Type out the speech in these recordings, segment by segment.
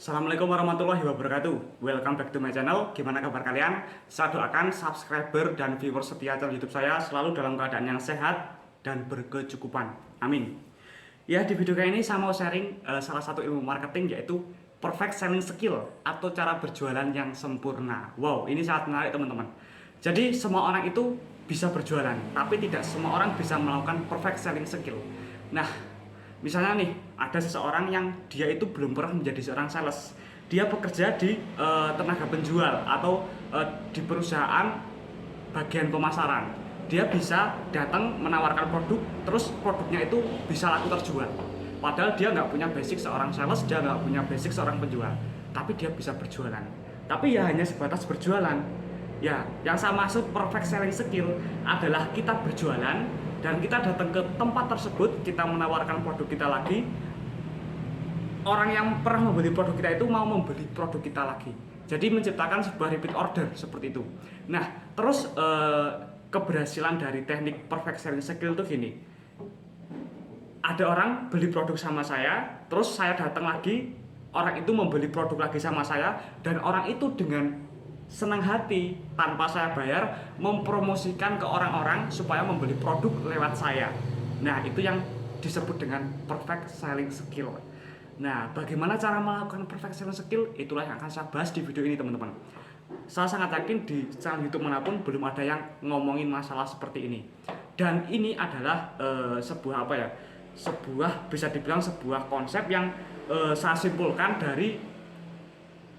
Assalamualaikum warahmatullahi wabarakatuh. Welcome back to my channel. Gimana kabar kalian? Saya doakan subscriber dan viewer setia channel YouTube saya selalu dalam keadaan yang sehat dan berkecukupan. Amin. Ya, di video kali ini saya mau sharing salah satu ilmu marketing, yaitu perfect selling skill atau cara berjualan yang sempurna. Wow, ini sangat menarik teman-teman. Jadi semua orang itu bisa berjualan, tapi tidak semua orang bisa melakukan perfect selling skill. Nah, misalnya nih, ada seseorang yang dia itu belum pernah menjadi seorang sales. Dia bekerja di tenaga penjual atau di perusahaan bagian pemasaran. Dia bisa datang menawarkan produk, terus produknya itu bisa laku terjual. Padahal dia nggak punya basic seorang sales, dia nggak punya basic seorang penjual. Tapi dia bisa berjualan. Tapi ya hanya sebatas berjualan. Ya, yang saya maksud perfect selling skill adalah kita berjualan dan kita datang ke tempat tersebut, kita menawarkan produk kita lagi. Orang yang pernah membeli produk kita itu mau membeli produk kita lagi. Jadi menciptakan sebuah repeat order seperti itu. Nah, terus keberhasilan dari teknik perfect selling skill itu gini. Ada orang beli produk sama saya, terus saya datang lagi, orang itu membeli produk lagi sama saya, dan orang itu dengan senang hati tanpa saya bayar mempromosikan ke orang-orang supaya membeli produk lewat saya. Nah, itu yang disebut dengan perfect selling skill. Nah, bagaimana cara melakukan perfect selling skill? Itulah yang akan saya bahas di video ini, teman-teman. Saya sangat yakin di channel YouTube manapun belum ada yang ngomongin masalah seperti ini. Dan ini adalah sebuah sebuah bisa dibilang sebuah konsep yang saya simpulkan dari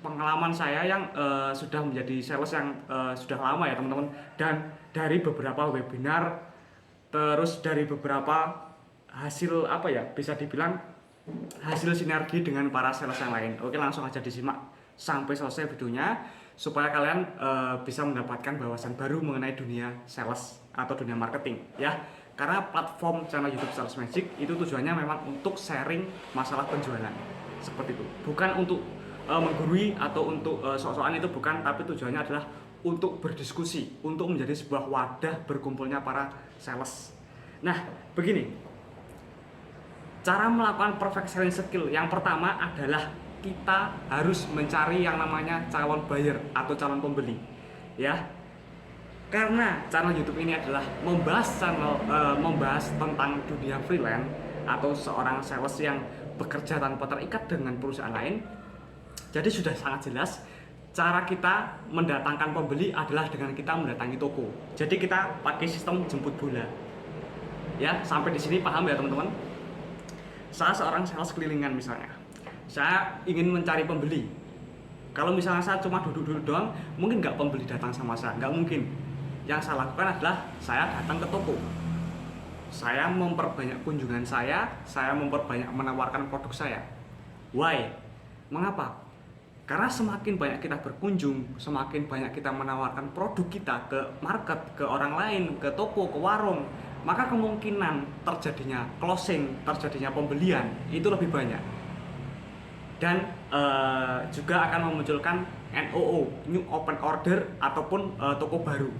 pengalaman saya yang sudah menjadi sales yang sudah lama ya teman-teman, dan dari beberapa webinar, terus dari beberapa hasil bisa dibilang hasil sinergi dengan para sales yang lain. Oke, langsung aja disimak sampai selesai videonya supaya kalian bisa mendapatkan wawasan baru mengenai dunia sales atau dunia marketing ya. Karena platform channel YouTube Sales Magic itu tujuannya memang untuk sharing masalah penjualan seperti itu, bukan untuk menggurui atau untuk sok-sokan, itu bukan, tapi tujuannya adalah untuk berdiskusi, untuk menjadi sebuah wadah berkumpulnya para sales. Nah, begini, cara melakukan perfect selling skill yang pertama adalah kita harus mencari yang namanya calon buyer atau calon pembeli ya. Karena channel YouTube ini adalah membahas tentang dunia freelance atau seorang sales yang bekerja tanpa terikat dengan perusahaan lain. Jadi sudah sangat jelas cara kita mendatangkan pembeli adalah dengan kita mendatangi toko. Jadi kita pakai sistem jemput bola. Ya, sampai di sini paham ya teman-teman? Saya seorang sales kelilingan misalnya. Saya ingin mencari pembeli. Kalau misalnya saya cuma duduk-duduk doang, mungkin nggak pembeli datang sama saya, nggak mungkin. Yang saya lakukan adalah saya datang ke toko. Saya memperbanyak kunjungan saya memperbanyak menawarkan produk saya. Why? Mengapa? Karena semakin banyak kita berkunjung, semakin banyak kita menawarkan produk kita ke market, ke orang lain, ke toko, ke warung, maka kemungkinan terjadinya closing, terjadinya pembelian itu lebih banyak. Dan juga akan memunculkan NOO, New Open Order, ataupun toko baru.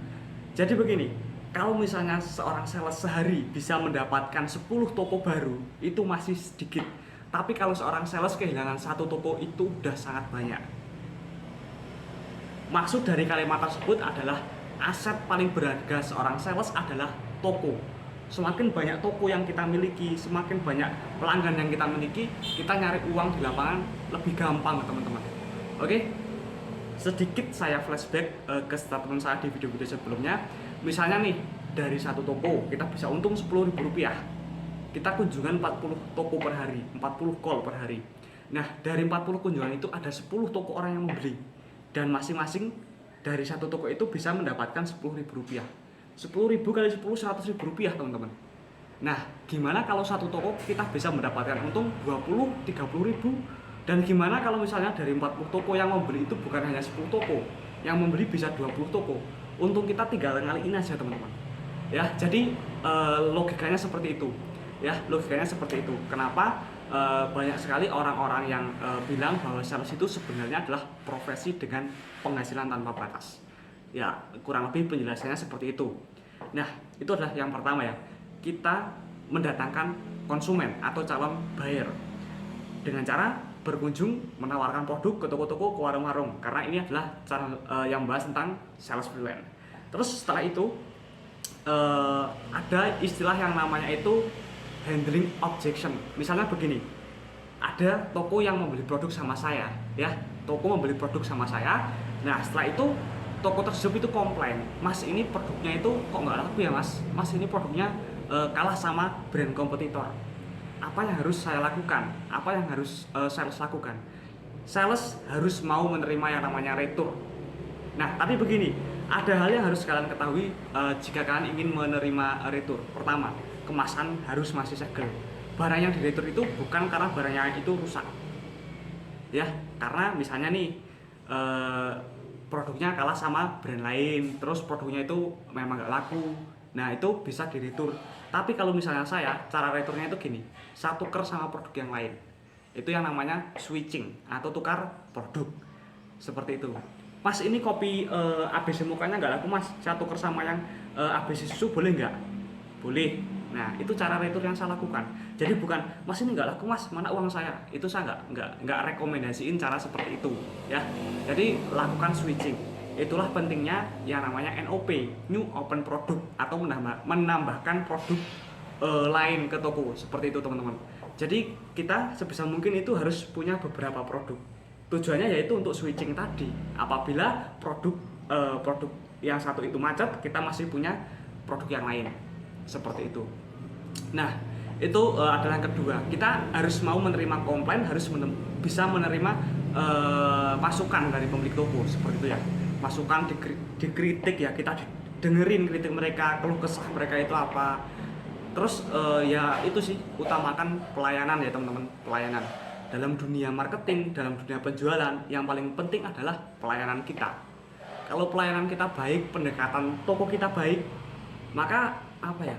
Jadi begini, kalau misalnya seorang sales sehari bisa mendapatkan 10 toko baru, itu masih sedikit. Tapi kalau seorang sales kehilangan satu toko, itu udah sangat banyak. Maksud dari kalimat tersebut adalah aset paling berharga seorang sales adalah toko. Semakin banyak toko yang kita miliki, semakin banyak pelanggan yang kita miliki, kita nyari uang di lapangan lebih gampang teman-teman. Oke? Sedikit saya flashback ke statement saya di video-video sebelumnya. Misalnya nih, dari satu toko kita bisa untung Rp10.000. Kita kunjungan 40 toko per hari, 40 call per hari. Nah, dari 40 kunjungan itu ada 10 toko orang yang membeli. Dan masing-masing dari satu toko itu bisa mendapatkan Rp10.000. 10.000 kali 10, Rp100.000 teman-teman. Nah, gimana kalau satu toko kita bisa mendapatkan untung 20, 30.000? Dan gimana kalau misalnya dari 40 toko yang membeli itu bukan hanya 10 toko, yang membeli bisa 20 toko. Untung kita tinggal ngaliin aja teman-teman. Ya, jadi logikanya seperti itu. Ya, logikanya seperti itu. Kenapa banyak sekali orang-orang yang bilang bahwa sales itu sebenarnya adalah profesi dengan penghasilan tanpa batas. Ya, kurang lebih penjelasannya seperti itu. Nah, itu adalah yang pertama ya. Kita mendatangkan konsumen atau calon buyer dengan cara berkunjung menawarkan produk ke toko-toko, ke warung-warung, karena ini adalah channel yang bahas tentang sales freelance. Terus setelah itu ada istilah yang namanya itu handling objection. Misalnya begini, ada toko yang membeli produk sama saya, ya, toko membeli produk sama saya. Nah, setelah itu toko tersebut itu komplain, Mas, ini produknya itu kok nggak laku ya Mas, Mas ini produknya kalah sama brand kompetitor. Apa yang harus saya lakukan? Apa yang harus sales lakukan? Sales harus mau menerima yang namanya retur. Nah, tapi begini, ada hal yang harus kalian ketahui jika kalian ingin menerima retur. Pertama, kemasan harus masih segel. Barang yang di retur itu bukan karena barangnya itu rusak, ya, karena misalnya nih produknya kalah sama brand lain, terus produknya itu memang nggak laku, nah itu bisa di retur. Tapi kalau misalnya saya, cara returnya itu gini, saya tuker sama produk yang lain, itu yang namanya switching atau tukar produk, seperti itu. Mas, ini kopi ABC mukanya nggak laku Mas, saya tuker sama yang ABC susu boleh nggak? Boleh. Nah, itu cara retur yang saya lakukan. Jadi bukan, Mas ini nggak laku Mas, mana uang saya? Itu saya nggak rekomendasiin cara seperti itu, ya. Jadi lakukan switching. Itulah pentingnya yang namanya NOP, New Open Product, atau menambahkan produk lain ke toko, seperti itu teman-teman. Jadi kita sebisa mungkin itu harus punya beberapa produk. Tujuannya yaitu untuk switching tadi. Apabila produk yang satu itu macet, kita masih punya produk yang lain, seperti itu. Nah, itu adalah yang kedua. Kita harus mau menerima komplain, harus bisa menerima masukan dari pemilik toko, seperti itu ya. Masukan, dikritik ya, kita dengerin kritik mereka, keluh kesah mereka itu apa. Terus ya itu sih, utamakan pelayanan ya teman-teman, pelayanan. Dalam dunia marketing, dalam dunia penjualan, yang paling penting adalah pelayanan kita. Kalau pelayanan kita baik, pendekatan toko kita baik, maka apa ya,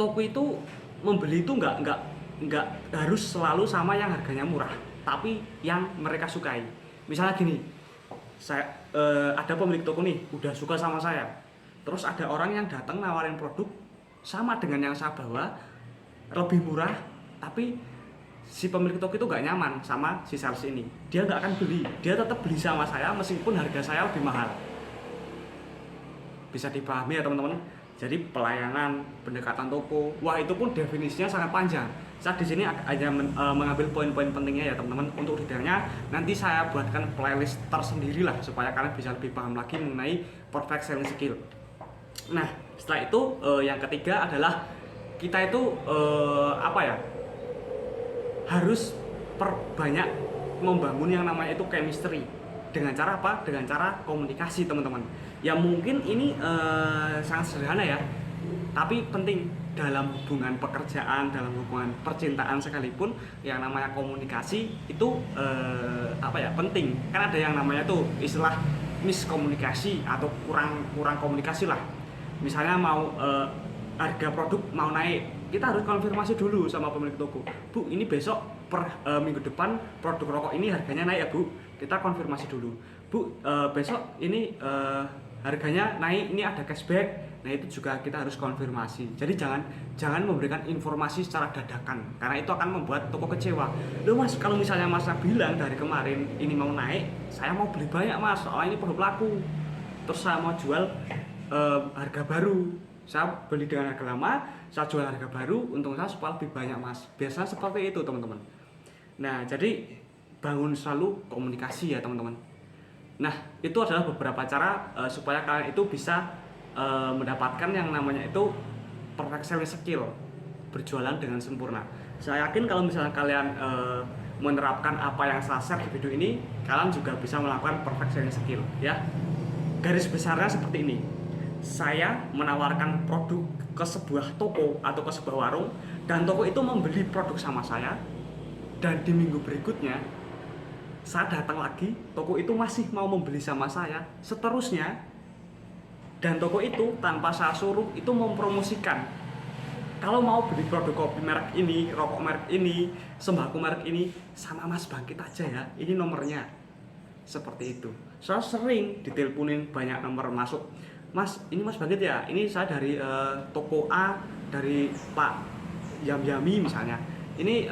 toko itu membeli itu nggak harus selalu sama yang harganya murah, tapi yang mereka sukai. Misalnya gini, saya ada pemilik toko nih udah suka sama saya, terus ada orang yang datang nawarin produk sama dengan yang saya bawa, lebih murah, tapi si pemilik toko itu nggak nyaman sama si sales ini, dia nggak akan beli, dia tetap beli sama saya meskipun harga saya lebih mahal. Bisa dipahami ya teman-teman. Jadi pelayanan, pendekatan toko, wah itu pun definisinya sangat panjang. Saya di sini hanya mengambil poin-poin pentingnya ya teman-teman. Untuk detailnya nanti saya buatkan playlist tersendiri lah supaya kalian bisa lebih paham lagi mengenai perfect selling skill. Nah, setelah itu yang ketiga adalah kita itu apa ya, harus perbanyak membangun yang namanya itu chemistry. Dengan cara apa? Dengan cara komunikasi teman-teman. Ya mungkin ini sangat sederhana ya, tapi penting dalam hubungan pekerjaan, dalam hubungan percintaan sekalipun, yang namanya komunikasi itu apa ya, penting. Kan ada yang namanya tuh istilah miskomunikasi atau kurang komunikasi lah. Misalnya mau harga produk mau naik, kita harus konfirmasi dulu sama pemilik toko. Bu, ini besok minggu depan produk rokok ini harganya naik ya Bu. Kita konfirmasi dulu. Bu, besok ini harganya naik, ini ada cashback. Nah, itu juga kita harus konfirmasi. Jadi jangan memberikan informasi secara dadakan, karena itu akan membuat toko kecewa. Loh Mas, kalau misalnya Mas bilang dari kemarin ini mau naik, saya mau beli banyak Mas, soalnya ini produk laku. Terus saya mau jual harga baru. Saya beli dengan harga lama, saya jual harga baru, untung saya supaya lebih banyak Mas. Biasanya seperti itu teman-teman. Nah, jadi bangun selalu komunikasi ya teman-teman. Nah, itu adalah beberapa cara supaya kalian itu bisa mendapatkan yang namanya itu perfect selling skill, berjualan dengan sempurna. Saya yakin kalau misalnya kalian menerapkan apa yang saya share di video ini, kalian juga bisa melakukan perfect selling skill ya. Garis besarnya seperti ini. Saya menawarkan produk ke sebuah toko atau ke sebuah warung, dan toko itu membeli produk sama saya, dan di minggu berikutnya saya datang lagi, toko itu masih mau membeli sama saya, seterusnya. Dan toko itu tanpa saya suruh itu mempromosikan, kalau mau beli produk kopi merek ini, rokok merek ini, sembako merek ini, sama Mas Bangkit aja ya, ini nomornya. Seperti itu. Saya sering diteleponin banyak nomor masuk, Mas, ini Mas Bangkit ya, ini saya dari toko A, dari Pak Yami misalnya. ini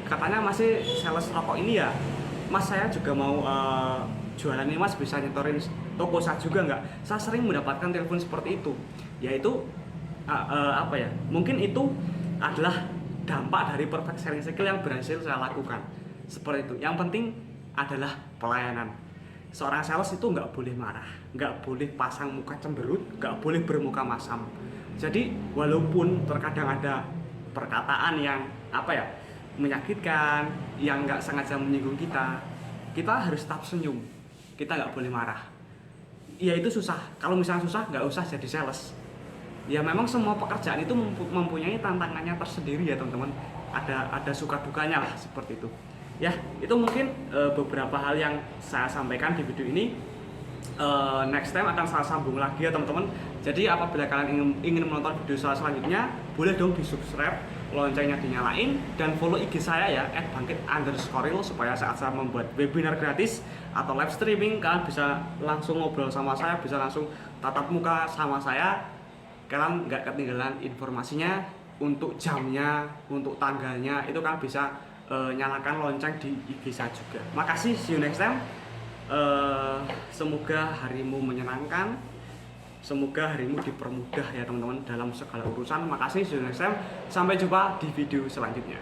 katanya masih sales rokok ini ya, Mas saya juga mau jualan ini Mas, bisa nyetorin toko saya juga nggak? Saya sering mendapatkan telepon seperti itu, yaitu apa ya, mungkin itu adalah dampak dari perfect selling skill yang berhasil saya lakukan seperti itu. Yang penting adalah pelayanan. Seorang sales itu nggak boleh marah, nggak boleh pasang muka cemberut, nggak boleh bermuka masam. Jadi walaupun terkadang ada perkataan yang apa ya, menyakitkan, yang nggak sengaja menyinggung kita, kita harus tetap senyum, kita nggak boleh marah. Ya itu susah, kalau misalnya susah nggak usah jadi sales. Ya memang semua pekerjaan itu mempunyai tantangannya tersendiri ya teman-teman, ada suka dukanya lah seperti itu. Ya itu mungkin beberapa hal yang saya sampaikan di video ini. Next time akan saya sambung lagi ya teman-teman. Jadi apabila kalian ingin menonton video saya selanjutnya, boleh dong di subscribe, loncengnya dinyalain, dan follow IG saya ya @bangkit_real, supaya saat saya membuat webinar gratis atau live streaming, kalian bisa langsung ngobrol sama saya, bisa langsung tatap muka sama saya. Kalian nggak ketinggalan informasinya, untuk jamnya, untuk tanggalnya, itu kan bisa nyalakan lonceng di IG saya juga. Makasih, see you next time. Semoga harimu menyenangkan, semoga harimu dipermudah ya teman-teman dalam segala urusan. Makasih, see you next time. Sampai jumpa di video selanjutnya.